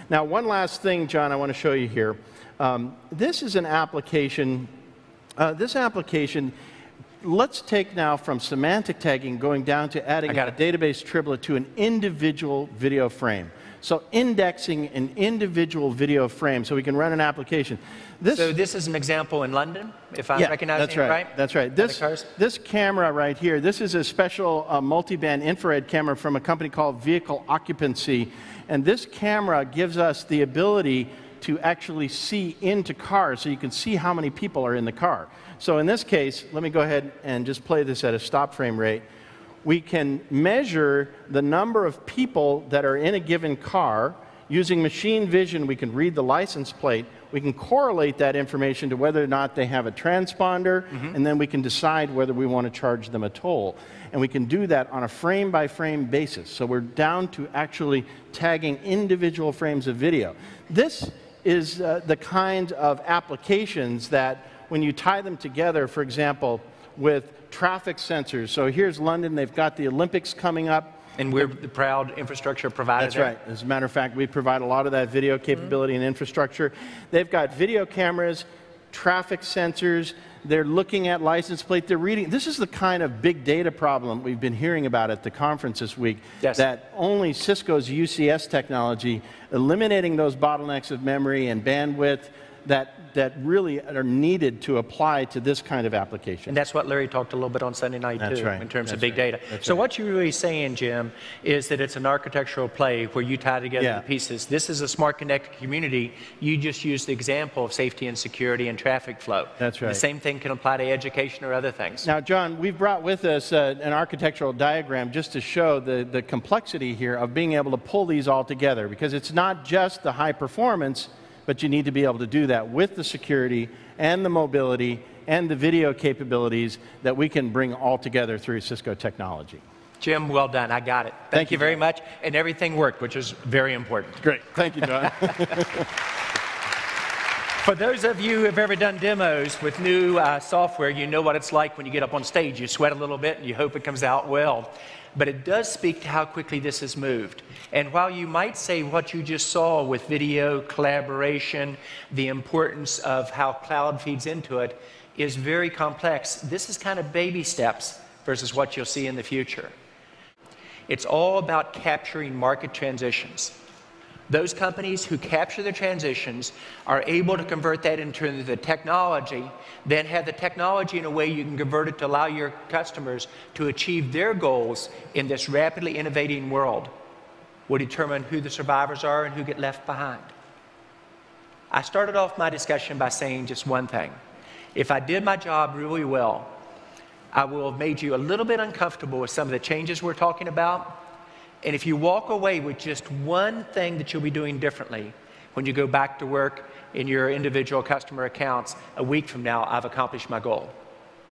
Now, one last thing, John, I want to show you here. This is an application. This application, let's take now from semantic tagging going down to adding a database triplet to an individual video frame. So indexing an individual video frame so we can run an application. So this is an example in London, if I'm recognizing it right? That's right. This camera right here, this is a special multi-band infrared camera from a company called Vehicle Occupancy. And this camera gives us the ability to actually see into cars so you can see how many people are in the car. So in this case, let me go ahead and just play this at a stop frame rate. We can measure the number of people that are in a given car. Using machine vision, we can read the license plate. We can correlate that information to whether or not they have a transponder, and then we can decide whether we want to charge them a toll. And we can do that on a frame-by-frame basis. So we're down to actually tagging individual frames of video. This is the kind of applications that when you tie them together, for example, with traffic sensors. So here's London. They've got the Olympics coming up. And we're the proud infrastructure provider. That's right. As a matter of fact, we provide a lot of that video capability and infrastructure. They've got video cameras, traffic sensors. They're looking at license plate. They're reading. This is the kind of big data problem we've been hearing about at the conference this week, that only Cisco's UCS technology, eliminating those bottlenecks of memory and bandwidth, that really are needed to apply to this kind of application. And that's what Larry talked a little bit on Sunday night, too, in terms of big data. So what you're really saying, Jim, is that it's an architectural play where you tie together the pieces. This is a smart connected community. You just used the example of safety and security and traffic flow. That's right. The same thing can apply to education or other things. Now, John, we've brought with us an architectural diagram just to show the complexity here of being able to pull these all together, because it's not just the high performance, but you need to be able to do that with the security and the mobility and the video capabilities that we can bring all together through Cisco technology. Jim, well done. I got it. Thank you very much. And everything worked, which is very important. Great. Thank you, John. For those of you who have ever done demos with new software, you know what it's like when you get up on stage. You sweat a little bit and you hope it comes out well. But it does speak to how quickly this has moved. And while you might say what you just saw with video collaboration, the importance of how cloud feeds into it is very complex, this is kind of baby steps versus what you'll see in the future. It's all about capturing market transitions. Those companies who capture the transitions are able to convert that into the technology, then have the technology in a way you can convert it to allow your customers to achieve their goals in this rapidly innovating world. Will determine who the survivors are and who get left behind. I started off my discussion by saying just one thing. If I did my job really well, I will have made you a little bit uncomfortable with some of the changes we're talking about. And if you walk away with just one thing that you'll be doing differently when you go back to work in your individual customer accounts a week from now, I've accomplished my goal.